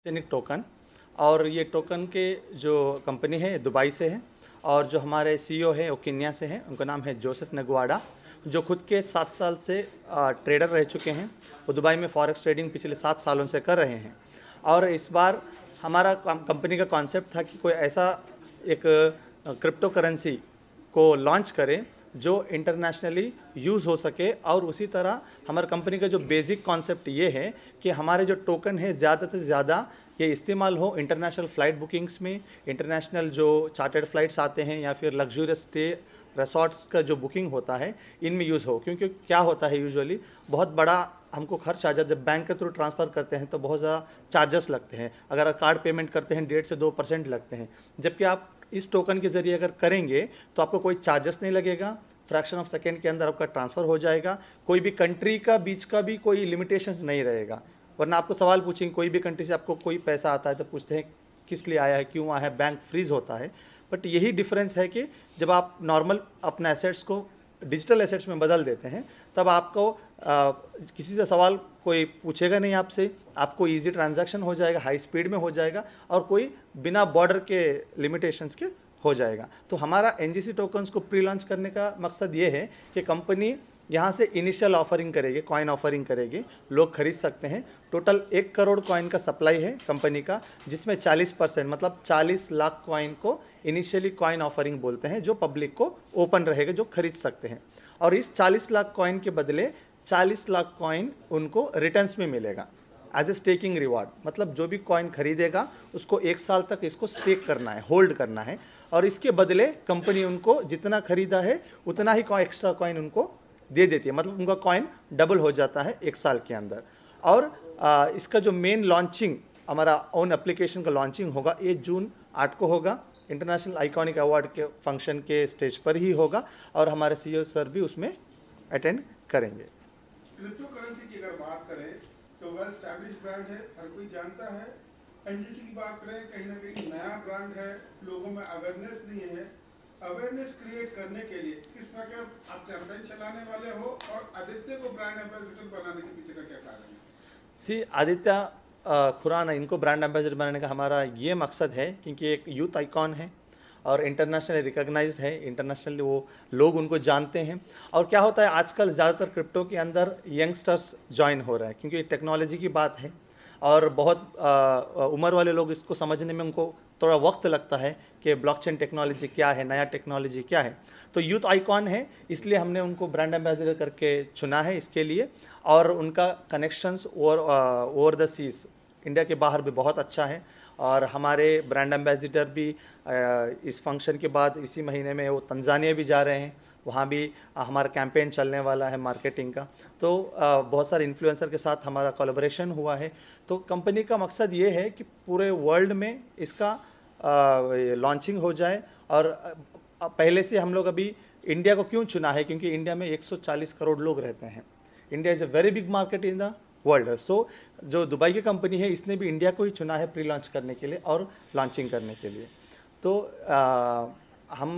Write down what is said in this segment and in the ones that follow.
Genic token. और ये token के जो कंपनी है दुबई से है, और जो हमारे सीईओ है वो केन्या से हैं। उनका नाम है जोसेफ नगवाडा, जो खुद के 7 साल से ट्रेडर रह चुके हैं। वो दुबई में फॉरेक्स ट्रेडिंग पिछले 7 सालों से कर रहे हैं। और इस बार हमारा कंपनी का कॉन्सेप्ट था कि कोई ऐसा एक क्रिप्टो करेंसी को लॉन्च करें जो इंटरनेशनली यूज़ हो सके। और उसी तरह हमारी कंपनी का जो बेसिक कॉन्सेप्ट ये है कि हमारे जो टोकन है ज़्यादा से ज़्यादा ये इस्तेमाल हो इंटरनेशनल फ़्लाइट बुकिंग्स में, इंटरनेशनल जो चार्टर्ड फ्लाइट्स आते हैं या फिर लग्जूरियस स्टे रिसॉर्ट्स का जो बुकिंग होता है इनमें यूज़ हो। क्योंकि क्या होता है यूजुअली बहुत बड़ा हमको खर्च आ जाता है। जब बैंक के थ्रू ट्रांसफ़र करते हैं तो बहुत ज़्यादा चार्जेस लगते हैं। अगर कार्ड पेमेंट करते हैं 1.5 से 2% लगते हैं। जबकि आप इस टोकन के ज़रिए अगर करेंगे तो आपको कोई चार्जेस नहीं लगेगा, फ्रैक्शन ऑफ सेकेंड के अंदर आपका ट्रांसफ़र हो जाएगा। कोई भी कंट्री का बीच का भी कोई लिमिटेशंस नहीं रहेगा। वरना आपको सवाल पूछेंगे, कोई भी कंट्री से आपको कोई पैसा आता है तो पूछते हैं किस लिए आया है, क्यों आया है, बैंक फ्रीज होता है। बट यही डिफरेंस है कि जब आप नॉर्मल अपने एसेट्स को डिजिटल एसेट्स में बदल देते हैं तब आपको किसी से सवाल कोई पूछेगा नहीं आपसे, आपको इजी ट्रांजैक्शन हो जाएगा, हाई स्पीड में हो जाएगा, और कोई बिना बॉर्डर के लिमिटेशंस के हो जाएगा। तो हमारा एनजीसी टोकन्स को प्री लॉन्च करने का मकसद ये है कि कंपनी यहाँ से इनिशियल ऑफरिंग करेगी, कॉइन ऑफरिंग करेगी, लोग खरीद सकते हैं। टोटल 1 करोड़ कॉइन का सप्लाई है कंपनी का, जिसमें 40% मतलब 40 लाख कॉइन को इनिशियली कॉइन ऑफरिंग बोलते हैं, जो पब्लिक को ओपन रहेगा, जो खरीद सकते हैं। और इस 40 लाख कॉइन के बदले 40 लाख कॉइन उनको रिटर्न्स में मिलेगा एज ए स्टेकिंग रिवार्ड। मतलब जो भी कॉइन खरीदेगा उसको 1 साल तक इसको स्टेक करना है, होल्ड करना है, और इसके बदले कंपनी उनको जितना खरीदा है उतना ही एक्स्ट्रा कॉइन उनको दे देती है। मतलब उनका कॉइन डबल हो जाता है 1 साल के अंदर। और इसका जो मेन लॉन्चिंग हमारा ओन एप्लीकेशन का लॉन्चिंग होगा, ये जून 8 को होगा। इंटरनेशनल आइकॉनिक अवार्ड के फंक्शन के स्टेज पर ही होगा, और हमारे सीईओ सर भी उसमें अटेंड करेंगे। क्रिप्टो करेंसी की अगर बात करें तो वेल एस्टैब्लिश ब्रांड है, हर कोई जानता है। एनजीसी की बात करें, कहीं ना कहीं नया ब्रांड है, लोगों में अवेयरनेस नहीं है। अवेयरनेस क्रिएट करने के लिए किस तरह के आप कैंपेन चलाने वाले हो, और आदित्य को ब्रांड एम्बेसडर बनाने के पीछे का क्या कारण है? आदित्य खुराना, इनको ब्रांड एम्बेसडर बनाने का हमारा ये मकसद है क्योंकि एक यूथ आइकॉन है और इंटरनेशनली रिकॉग्नाइज्ड है, इंटरनेशनली वो लोग उनको जानते हैं। और क्या होता है आजकल ज़्यादातर क्रिप्टो के अंदर यंगस्टर्स ज्वाइन हो रहे हैं, क्योंकि टेक्नोलॉजी की बात है और बहुत उम्र वाले लोग इसको समझने में उनको थोड़ा वक्त लगता है कि ब्लॉकचेन टेक्नोलॉजी क्या है, नया टेक्नोलॉजी क्या है। तो यूथ आइकॉन है, इसलिए हमने उनको ब्रांड एम्बेसडर करके चुना है इसके लिए। और उनका connections over the seize India के बाहर भी बहुत अच्छा है। और हमारे ब्रांड एम्बेसडर भी इस फंक्शन के बाद इसी महीने में वो तंजानिया भी जा रहे हैं, वहाँ भी हमारा कैंपेन चलने वाला है मार्केटिंग का। तो बहुत सारे इन्फ्लुएंसर के साथ हमारा कोलैबोरेशन हुआ है। तो कंपनी का मकसद ये है कि पूरे वर्ल्ड में इसका लॉन्चिंग हो जाए। और पहले से हम लोग अभी इंडिया को क्यों चुना है, क्योंकि इंडिया में 140 करोड़ लोग रहते हैं। India is a very big market in the world. So जो दुबई की कंपनी है इसने भी इंडिया को ही चुना है प्री लॉन्च करने के लिए और लॉन्चिंग करने के लिए। तो हम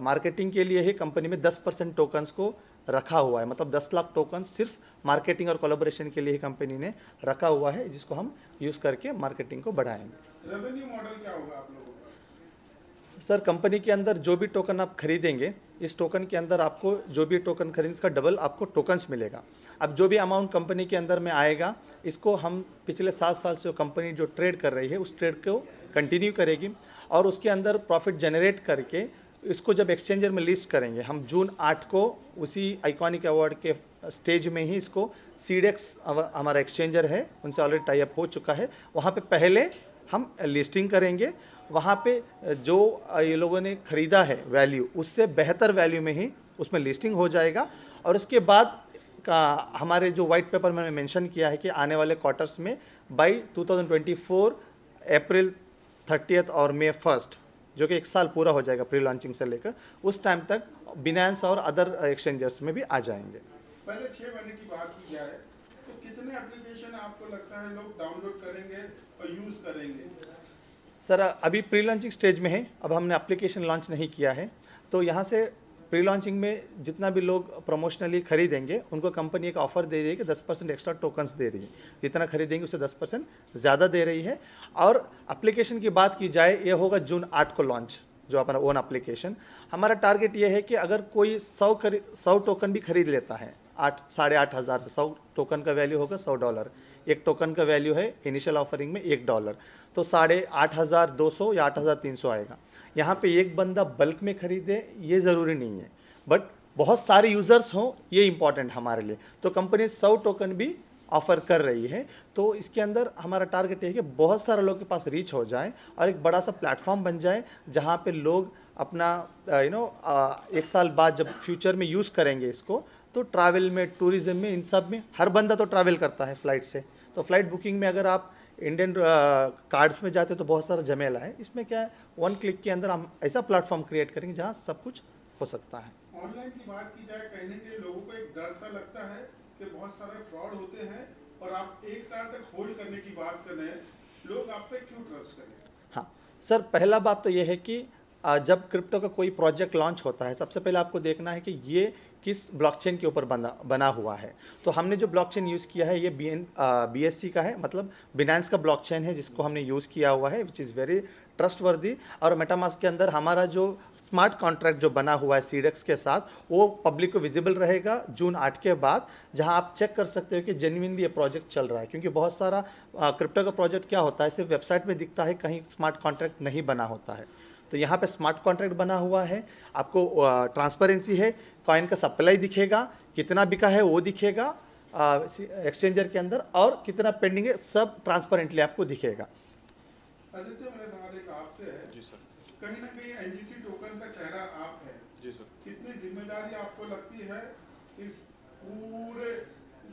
मार्केटिंग के लिए ही कंपनी में 10% टोकन्स को रखा हुआ है। मतलब 10 लाख टोकन सिर्फ मार्केटिंग और कोलैबोरेशन के लिए ही कंपनी ने रखा हुआ है, जिसको हम यूज़ करके मार्केटिंग को बढ़ाएंगे। रेवेन्यू मॉडल क्या होगा आप लोगों का? सर कंपनी के अंदर जो भी टोकन आप खरीदेंगे, इस टोकन के अंदर आपको जो भी टोकन खरीदेंगे इसका डबल आपको टोकन्स मिलेगा। अब जो भी अमाउंट कंपनी के अंदर में आएगा, इसको हम पिछले 7 साल से कंपनी जो ट्रेड कर रही है उस ट्रेड को कंटिन्यू करेगी, और उसके अंदर प्रॉफिट जनरेट करके इसको जब एक्सचेंजर में लिस्ट करेंगे, हम जून 8 को उसी आइकॉनिक अवार्ड के स्टेज में ही इसको सीडेक्स हमारा एक्सचेंजर है, उनसे ऑलरेडी टाई अप हो चुका है, वहाँ पे पहले हम लिस्टिंग करेंगे। वहाँ पे जो ये लोगों ने ख़रीदा है वैल्यू, उससे बेहतर वैल्यू में ही उसमें लिस्टिंग हो जाएगा। और उसके बाद का हमारे जो वाइट पेपर में मेंशन किया है कि आने वाले क्वार्टर्स में बाई 2024 अप्रैल 30 और मई 1, जो कि 1 साल पूरा हो जाएगा प्री लॉन्चिंग से लेकर, उस टाइम तक बिनांस और अदर एक्सचेंजर्स में भी आ जाएंगे। पहले 6 महीने की बात की जाए तो कितने एप्लीकेशन आपको लगता है लोग डाउनलोड करेंगे और यूज़ करेंगे? सर अभी प्री लॉन्चिंग स्टेज में है, अब हमने एप्लीकेशन लॉन्च नहीं किया है। तो यहाँ से प्री लॉन्चिंग में जितना भी लोग प्रमोशनली खरीदेंगे उनको कंपनी एक ऑफर दे रही है कि 10% एक्स्ट्रा टोकन्स दे रही है, जितना खरीदेंगे उससे 10% ज़्यादा दे रही है। और एप्लीकेशन की बात की जाए, ये होगा जून 8 को लॉन्च, जो अपना ओन एप्लीकेशन। हमारा टारगेट ये है कि अगर कोई 100 टोकन भी खरीद लेता है, 8,500 से 100 टोकन का वैल्यू होगा $100, एक टोकन का वैल्यू है इनिशियल ऑफरिंग में $1, तो 8,200 या 8,300 आएगा। यहाँ पे एक बंदा बल्क में खरीदे ये ज़रूरी नहीं है, बट बहुत सारे यूज़र्स हों ये इंपॉर्टेंट हमारे लिए, तो कंपनी 100 टोकन भी ऑफ़र कर रही है। तो इसके अंदर हमारा टारगेट ये है कि बहुत सारे लोग के पास रीच हो जाए और एक बड़ा सा प्लेटफॉर्म बन जाए जहाँ पे लोग अपना एक साल बाद जब फ्यूचर में यूज़ करेंगे इसको, तो ट्रैवल में, टूरिज्म में, इन सब में हर बंदा तो ट्रैवल करता है फ्लाइट से, तो फ्लाइट बुकिंग में अगर आप इंडियन कार्ड्स में जाते तो बहुत सारा झमेला है। इसमें क्या है, 1 क्लिक के अंदर हम ऐसा प्लेटफॉर्म क्रिएट करेंगे जहाँ सब कुछ हो सकता है। ऑनलाइन की बात की जाए, कहीं ना कहीं लोगों को एक डर सा लगता है कि बहुत सारे फ्रॉड होते हैं, और आप 1 साल तक होल्ड करने की बात कर रहे हैं, लोग आप पे क्यों ट्रस्ट करें? हाँ सर, पहला बात तो ये है कि जब क्रिप्टो का कोई प्रोजेक्ट लॉन्च होता है, सबसे पहले आपको देखना है कि ये किस ब्लॉकचेन के ऊपर बना हुआ है। तो हमने जो ब्लॉकचेन यूज़ किया है ये BSC का है, मतलब बिनांस का ब्लॉकचेन है जिसको हमने यूज़ किया हुआ है, विच इज़ वेरी ट्रस्टवर्दी। और मेटामास्क के अंदर हमारा जो स्मार्ट कॉन्ट्रैक्ट जो बना हुआ है सीडेक्स के साथ, वो पब्लिक को विजिबल रहेगा जून 8 के बाद, जहां आप चेक कर सकते हो कि जेन्युइनली ये प्रोजेक्ट चल रहा है। क्योंकि बहुत सारा क्रिप्टो का प्रोजेक्ट क्या होता है, सिर्फ वेबसाइट में दिखता है, कहीं स्मार्ट कॉन्ट्रैक्ट नहीं बना होता है। तो यहाँ पे स्मार्ट कॉन्ट्रैक्ट बना हुआ है, आपको ट्रांसपेरेंसी है, कॉइन का सप्लाई दिखेगा, कितना बिका है वो दिखेगा एक्सचेंजर के अंदर, और कितना पेंडिंग है सब ट्रांसपेरेंटली आपको दिखेगा। आदित्य, मेरा सवाल एक आपसे है। जी सर। कहीं ना कहीं एनजीसी टोकन का चेहरा आप है। जी सर। कितनी जिम्मेदारी आपको लगती है इस पूरे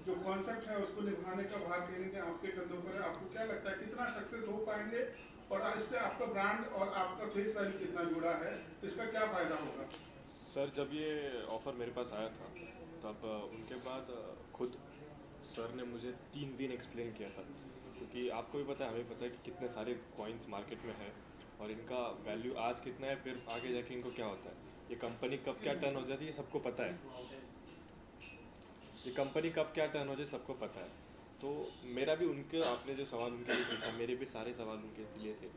जो कॉन्सेप्ट है उसको निभाने का भार कहीं ना कहीं आपके कंधों पर है? आपको क्या लगता है कितना सक्सेस हो पाएंगे, और इससे आपका ब्रांड और आपका फेस वैल्यू कितना जुड़ा है, इसका क्या फायदा होगा? सर, जब ये ऑफ़र मेरे पास आया था तब उनके बाद खुद सर ने मुझे 3 दिन एक्सप्लेन किया था, क्योंकि आपको भी पता है, हमें पता है कि कितने सारे कॉइन्स मार्केट में है और इनका वैल्यू आज कितना है, फिर आगे जाके इनको क्या होता है, ये कंपनी कब क्या टर्न हो जाती है सबको पता है, ये कंपनी कब क्या टर्न हो जाए सबको पता है। तो मेरा भी उनके, आपने जो सवाल उनके लिए पूछा, मेरे भी सारे सवाल उनके लिए थे।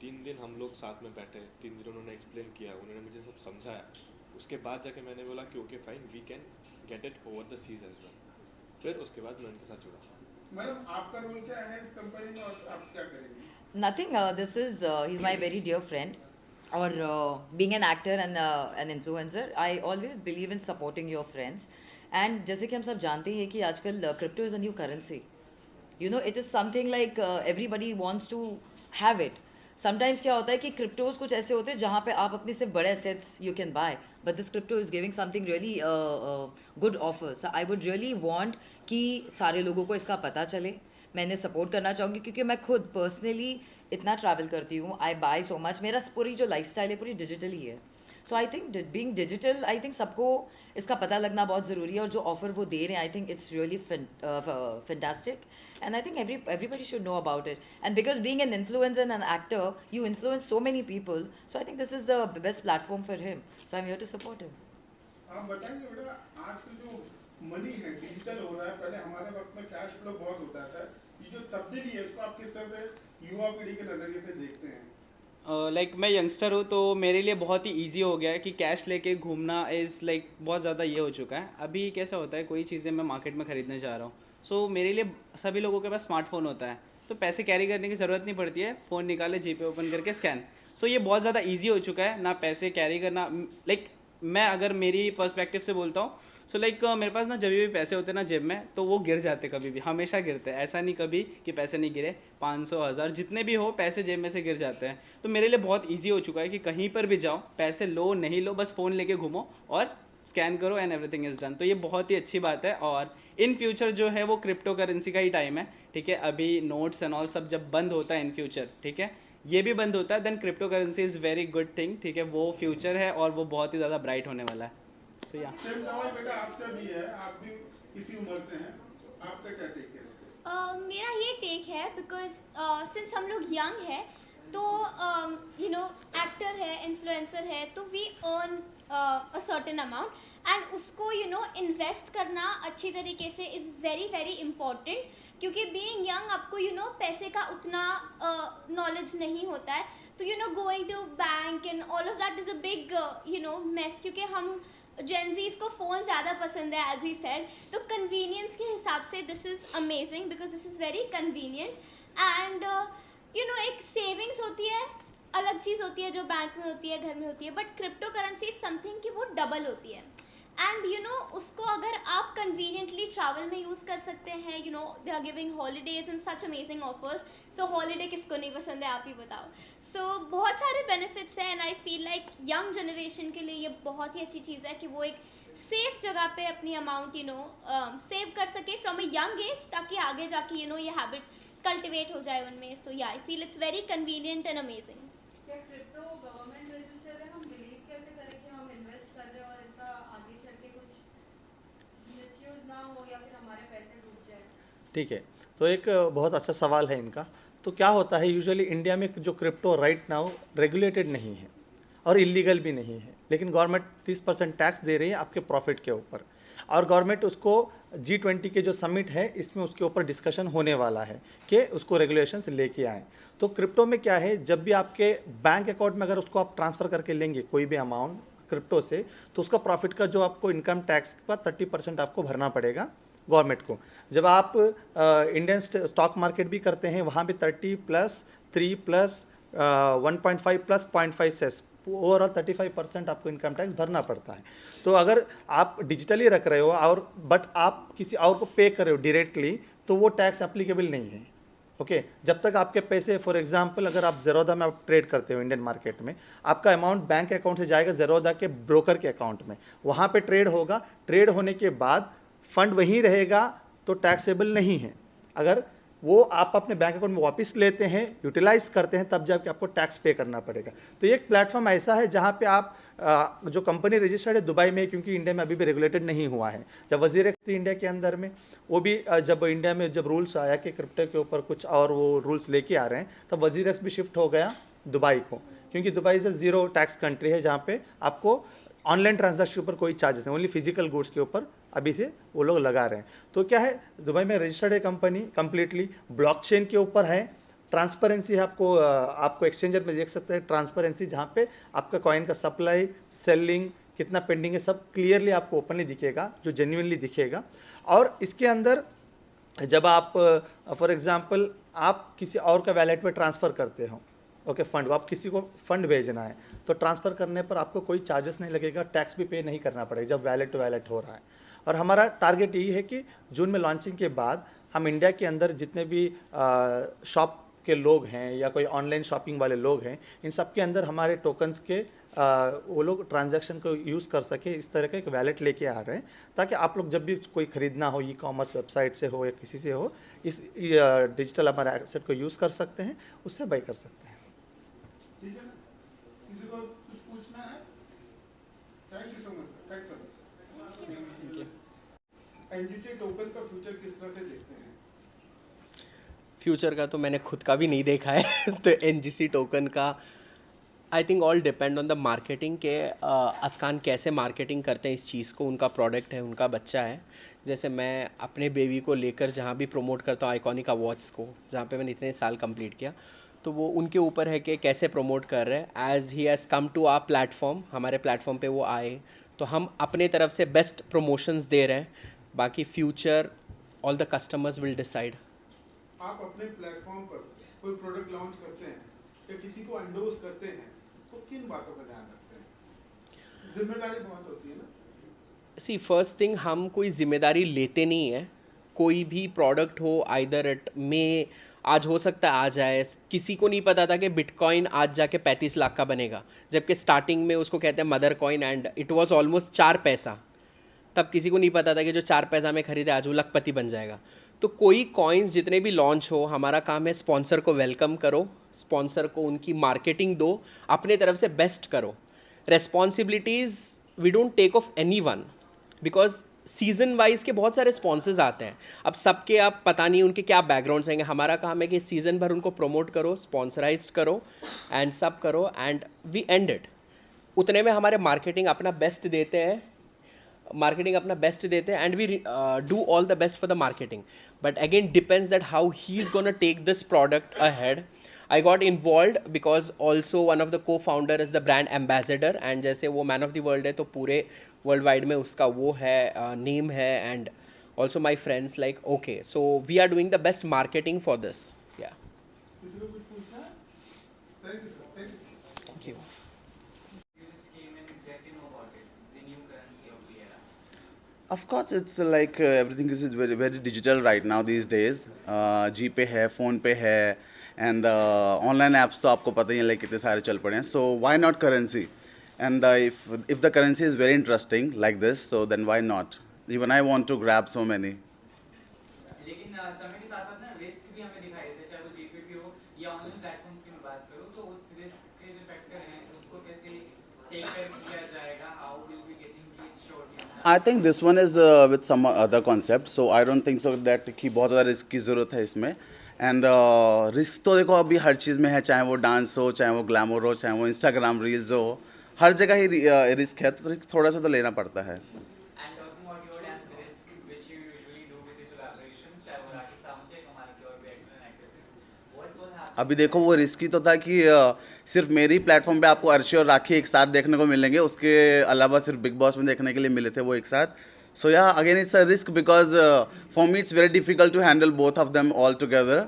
3 दिन हम लोग साथ में बैठे, 3 दिन उन्होंने एक्सप्लेन किया, उन्होंने मुझे सब समझाया। उसके बाद जाके मैंने बोला कि okay fine, we can get it over the seas as well. फिर उसके बाद मैं उनके साथ जुड़ा। मैडम, आपका रोल क्या है इस कंपनी में और आप क्या करेंगे? Nothing. This is he's my very dear friend. Or being an actor and an influencer, I always believe in supporting your friends. And जैसे कि हम सब जानते हैं कि आजकल crypto is a new currency. You know, it is something like everybody wants to have it. Sometimes क्या होता है कि क्रिप्टोज कुछ ऐसे होते हैं जहाँ पे आप अपने सिर्फ बड़े assets you can buy, but this crypto is giving something really good offer. So I would really want कि सारे लोगों को इसका पता चले। मैं इन्हें सपोर्ट करना चाहूँगी क्योंकि मैं खुद पर्सनली इतना ट्रैवल करती हूँ, आई बाय सो मच। मेरा पूरी जो लाइफस्टाइल है पूरी डिजिटल ही है। So I think being digital, I think सबको इसका पता लगना बहुत ज़रूरी है, और जो ऑफर वो दे रहे हैं I think it's really fantastic, and I think everybody should know about it. And because being an influencer and an actor, you influence so many people, so I think this is the best platform for him, so I'm here to support him. आप बताएंगे बेटा, आजकल जो money है digital हो रहा है, पहले हमारे वक्त में कैश फ्लो बहुत होता था, ये जो तब्दीली है उसको आप किस तरह से युवा पीढ़ी के नज़रिए से देखते हैं? लाइक मैं यंगस्टर हूँ तो मेरे लिए बहुत ही इजी हो गया है कि कैश लेके घूमना इज़ लाइक बहुत ज़्यादा ये हो चुका है। अभी कैसा होता है, कोई चीज़ें मैं मार्केट में ख़रीदने जा रहा हूँ, सो मेरे लिए सभी लोगों के पास स्मार्टफोन होता है, तो पैसे कैरी करने की ज़रूरत नहीं पड़ती है, फ़ोन निकाले, जीपे ओपन करके स्कैन। सो ये बहुत ज़्यादा ईजी हो चुका है, ना पैसे कैरी करना। लाइक मैं अगर मेरी पर्सपेक्टिव से बोलता हूँ, सो लाइक मेरे पास ना जब भी पैसे होते हैं ना जेब में, तो वो गिर जाते, कभी भी हमेशा गिरते हैं, ऐसा नहीं कभी कि पैसे नहीं गिरे। 500 1000 जितने भी हो पैसे जेब में से गिर जाते हैं। तो मेरे लिए बहुत ईजी हो चुका है कि कहीं पर भी जाओ, पैसे लो नहीं लो, बस फ़ोन लेके घूमो और स्कैन करो एंड एवरीथिंग इज़ डन। तो ये बहुत ही अच्छी बात है। और इन फ्यूचर जो है वो क्रिप्टो करेंसी का ही टाइम है, ठीक है। अभी नोट्स एंड ऑल सब जब बंद होता है इन फ्यूचर, ठीक है, ये भी बंद होता है, then cryptocurrency is very good thing, ठीक है। वो फ्यूचर है और वो बहुत ही ज़्यादा ब्राइट होने वाला है। सो या सेम सवाल बेटा आपसे भी है, आप भी इसी उम्र से हैं, आपका क्या टेक है इस पे? मेरा ये टेक है बिकॉज सिंस हम लोग यंग है तो एक्टर है, इन्फ्लुएंसर है, तो we earn a certain amount, and उसको इन्वेस्ट करना अच्छी तरीके से इज़ वेरी वेरी इम्पॉर्टेंट, क्योंकि बीइंग यंग आपको पैसे का उतना नॉलेज नहीं होता है, तो going to bank and all of that is a big mess, क्योंकि हम जेनजीज को फ़ोन ज़्यादा पसंद है एज ही सेड, तो कन्वीनियंस के हिसाब से this is amazing because this is very convenient. And एक सेविंग्स होती है, अलग चीज़ होती है जो बैंक में होती है, घर में होती है, but crypto currency is something कि वो डबल होती है। एंड उसको अगर आप कन्वीनियंटली ट्रैवल में यूज़ कर सकते हैं, they are giving holidays and such amazing offers, so holiday किसको नहीं पसंद है, आप ही बताओ। सो बहुत सारे बेनिफिट्स हैं, and I feel like young generation के लिए ये बहुत ही अच्छी चीज़ है कि वो एक सेफ जगह पे अपनी अमाउंट सेव कर सके फ्रॉम अ यंग एज, ताकि आगे जाके ये हैबिट कल्टिवेट हो जाए उनमें। सो या I feel it's very convenient and amazing. क्या क्रिप्टो गवर्नमेंट रजिस्टर है? हम बिलीव कैसे करें कि हम इन्वेस्ट कर रहे हैं और इसका आगे चल के कुछ मिसयूज ना हो या फिर हमारे पैसे डूब जाए? ठीक है, तो एक बहुत अच्छा सवाल है इनका। तो क्या होता है, यूजुअली इंडिया में जो क्रिप्टो राइट नाउ रेगुलेटेड नहीं है और इलीगल भी नहीं है, लेकिन गवर्नमेंट 30% टैक्स दे रही है आपके प्रॉफिट के ऊपर, और गवर्नमेंट उसको G20 के जो समिट है इसमें उसके ऊपर डिस्कशन होने वाला है कि उसको रेगुलेशंस लेके आएँ। तो क्रिप्टो में क्या है, जब भी आपके बैंक अकाउंट में अगर उसको आप ट्रांसफ़र करके लेंगे कोई भी अमाउंट क्रिप्टो से, तो उसका प्रॉफिट का जो आपको इनकम टैक्स का 30% आपको भरना पड़ेगा गवर्नमेंट को। जब आप इंडियन स्टॉक मार्केट भी करते हैं, वहाँ भी 30 + 3 + 1.5 + 0.5 सेस, ओवरऑल 35% आपको इनकम टैक्स भरना पड़ता है। तो अगर आप डिजिटली रख रहे हो और बट आप किसी और को पे कर रहे हो डायरेक्टली, तो वो टैक्स एप्लीकेबल नहीं है। ओके, जब तक आपके पैसे, फॉर एग्जांपल अगर आप ज़ेरोधा में आप ट्रेड करते हो इंडियन मार्केट में, आपका अमाउंट बैंक अकाउंट से जाएगा ज़ेरोधा के ब्रोकर के अकाउंट में, वहाँ पे ट्रेड होगा, ट्रेड होने के बाद फंड वहीं रहेगा, तो टैक्सेबल नहीं है। अगर वो आप अपने बैंक अकाउंट में वापस लेते हैं, यूटिलाइज करते हैं, तब जाके आपको टैक्स पे करना पड़ेगा। तो ये एक प्लेटफॉर्म ऐसा है जहाँ पे आप जो कंपनी रजिस्टर्ड है दुबई में, क्योंकि इंडिया में अभी भी रेगुलेटेड नहीं हुआ है। जब वजीर थी इंडिया के अंदर में, वो भी जब इंडिया में जब रूल्स आया कि क्रिप्टो के ऊपर कुछ और वो रूल्स लेके आ रहे हैं, तब वजीर भी शिफ्ट हो गया दुबई को, क्योंकि Dubai is zero tax country है, जहाँ पे आपको ऑनलाइन ट्रांजैक्शन के ऊपर कोई चार्जेस नहीं, ओनली फिजिकल गुड्स के ऊपर अभी से वो लोग लगा रहे हैं। तो क्या है, दुबई में रजिस्टर्ड है कंपनी, कंप्लीटली ब्लॉकचेन के ऊपर है, ट्रांसपेरेंसी है, आपको एक्सचेंजर में देख सकते हैं ट्रांसपेरेंसी, जहाँ पे आपका कॉइन का सप्लाई, सेलिंग, कितना पेंडिंग है, सब क्लियरली आपको ओपनली दिखेगा, जो जेन्युइनली दिखेगा। और इसके अंदर जब आप फॉर एग्जांपल आप किसी और का वैलेट में ट्रांसफ़र करते हो, ओके, फंड, आप किसी को फंड भेजना है, तो ट्रांसफ़र करने पर आपको कोई चार्जेस नहीं लगेगा, टैक्स भी पे नहीं करना पड़ेगा जब वैलेट टू वैलेट हो रहा है। और हमारा टारगेट यही है कि जून में लॉन्चिंग के बाद हम इंडिया के अंदर जितने भी शॉप के लोग हैं या कोई ऑनलाइन शॉपिंग वाले लोग हैं, इन सब के अंदर हमारे टोकन्स के वो लोग ट्रांजैक्शन को यूज़ कर सके, इस तरह का एक वैलेट लेके आ रहे हैं, ताकि आप लोग जब भी कोई ख़रीदना हो, ई कॉमर्स वेबसाइट से हो या किसी से हो, इस डिजिटल हमारे एसेट को यूज़ कर सकते हैं, उससे बाई कर सकते हैं। ठीक है ना? किसी को कुछ पूछना है? Thank you so much sir, thanks so much. NGC token का फ्यूचर किस तरह से देखते हैं? फ्यूचर का तो मैंने खुद का भी नहीं देखा है तो एनजीसी टोकन का I think all depend on the marketing के अस्कान कैसे मार्केटिंग करते हैं इस चीज़ को, उनका प्रोडक्ट है, उनका बच्चा है। जैसे मैं अपने बेबी को लेकर जहाँ भी प्रमोट करता हूँ आइकॉनिक अवार्ड्स को, जहाँ पे मैंने इतने साल कंप्लीट किया, तो वो उनके ऊपर है कि कैसे प्रमोट कर रहे हैं। As he has come to our platform, हमारे प्लेटफॉर्म पे वो आए, तो हम अपने तरफ से बेस्ट प्रमोशंस दे रहे हैं। बाकी future all the customers will decide. आप अपने प्लेटफॉर्म पर कोई प्रोडक्ट लॉन्च करते हैं या किसी को एंडोर्स करते हैं, तो किन बातों का ध्यान रखते हैं? जिम्मेदारी बहुत होती है ना। सी फर्स्ट थिंग, हम कोई जिम्मेदारी लेते नहीं है। कोई भी प्रोडक्ट हो, आइदर इट में आज हो सकता है आ जाए, किसी को नहीं पता था कि बिटकॉइन आज जाके 35 लाख का बनेगा, जबकि स्टार्टिंग में उसको कहते हैं mother coin and it was almost 4 पैसा। तब किसी को नहीं पता था कि जो 4 पैसा में खरीदे आज वो लखपति बन जाएगा। तो कोई कॉइन्स जितने भी लॉन्च हो, हमारा काम है स्पॉन्सर को वेलकम करो, स्पॉन्सर को उनकी मार्केटिंग दो, अपने तरफ से बेस्ट करो। Responsibilities we don't take off anyone, because season wise के बहुत सारे स्पॉन्सर्स आते हैं। अब सबके आप पता नहीं उनके क्या बैकग्राउंड्स हैं। हमारा काम है कि सीज़न भर उनको प्रमोट करो, स्पॉन्सराइज करो एंड सब करो एंड वी एंड इट। उतने में हमारे मार्केटिंग अपना बेस्ट देते हैं, and we do all the best for the marketing. But again depends that how he is gonna take this product ahead. I got involved because also one of the co-founder is the brand ambassador, and जैसे वो man of the world है तो पूरे world wide में उसका वो है name है. And also my friends like okay, so we are doing the best marketing for this. Yeah. किसी को कुछ पूछना है? Thank you, sir. Thank you, sir. Thank you. You just came and get to know about it, the new currency of the era. Of course, it's like everything is very very digital right now these days. GPay है, PhonePe है, and online apps तो आपको पता ही है like कितने सारे चल पड़े हैं. So why not currency? And if the currency is very interesting like this, so then why not? Even I want to grab so many. लेकिन समय के साथ साथ ना रिस्क भी हमें दिखाई देते हैं, चाहे वो जीपीपी हो या ऑनलाइन प्लेटफॉर्म्स की मैं बात करूँ, तो उस रिस्क के जो फैक्टर हैं उसको कैसे टेक कर किया जाएगा, how will be getting it sure. I think this one is with some other concept, so I don't think so that कि बहुत ज़्यादा रिस्क की ज़रूरत है इसमें. एंड रिस्क तो देखो अभी हर चीज़ में है, चाहे वो डांस हो, चाहे वो ग्लैमर हो, चाहे वो इंस्टाग्राम रील्स हो, हर जगह ही रिस्क है, तो रिस्क थोड़ा सा तो लेना पड़ता है. And talking about your dance risk, which you usually do with the collaborations, चाहे वो राखी सावंत या कमाल की और भी actor and actresses, what's what happened? अभी देखो वो रिस्की तो था कि सिर्फ मेरी प्लेटफॉर्म पे आपको अर्शी और राखी एक साथ देखने को मिलेंगे, उसके अलावा सिर्फ बिग बॉस में देखने के लिए मिले थे वो एक साथ. So yeah again it's a risk because for me it's very difficult to handle both of them all together.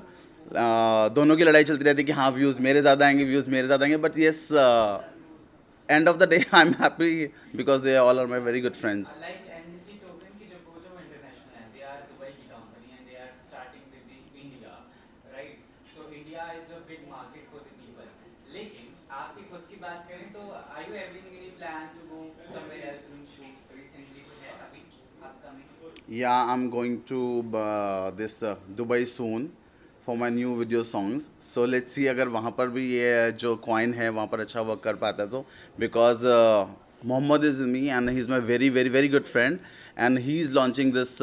दोनों की लड़ाई चलती रहती है कि हाँ व्यूज़ मेरे ज़्यादा आएंगे, व्यूज़ मेरे ज़्यादा आएंगे, but yes end of the day I am happy because they all are my very good friends. Like NGC token की जो international है, they are Dubai की company and they are starting with the India, right? So India is a big market for the people. लेकिन आपकी खुद की बात करें तो are you having any plan to go somewhere else and shoot recently कुछ है अभी upcoming? Yeah, I'm going to this Dubai soon for my new video songs. So let's see अगर वहाँ पर भी ये जो coin है वहाँ पर अच्छा वर्क कर पाता है तो, because Mohammed is me and he's my very very very good friend and he's launching this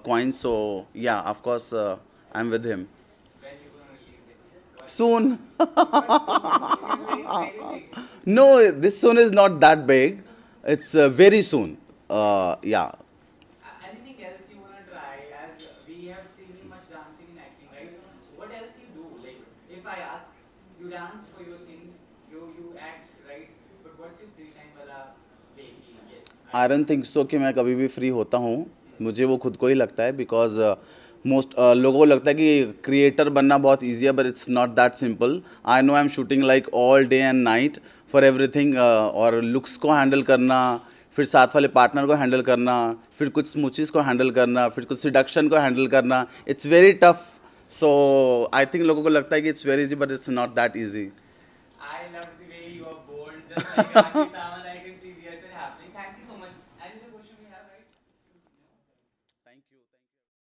coin. So yeah, of course I'm with him When you gonna release it? soon. Very big. No, this soon is not that big. It's very soon. Yeah. Anything else you wanna try? As we have seen you much dancing and acting, right? What else you do? Like, if I ask, you dance for your thing, you act, right? But what's your free time वाला way? Yes. I don't think so कि मैं कभी भी free होता हूँ. मुझे वो खुद को ही लगता है बिकॉज मोस्ट लोगों को लगता है कि क्रिएटर बनना बहुत ईजी है, but it's not that simple. I know I am shooting like all day and night for everything, और लुक्स को हैंडल करना, फिर साथ वाले पार्टनर को हैंडल करना, फिर कुछ स्मूचीज को हैंडल करना, फिर कुछ सिडक्शन को हैंडल करना. It's very tough. So I think लोगों को लगता है कि it's very easy, but it's not that easy. I love the way you are bold, just like Rakhi Sawant. I can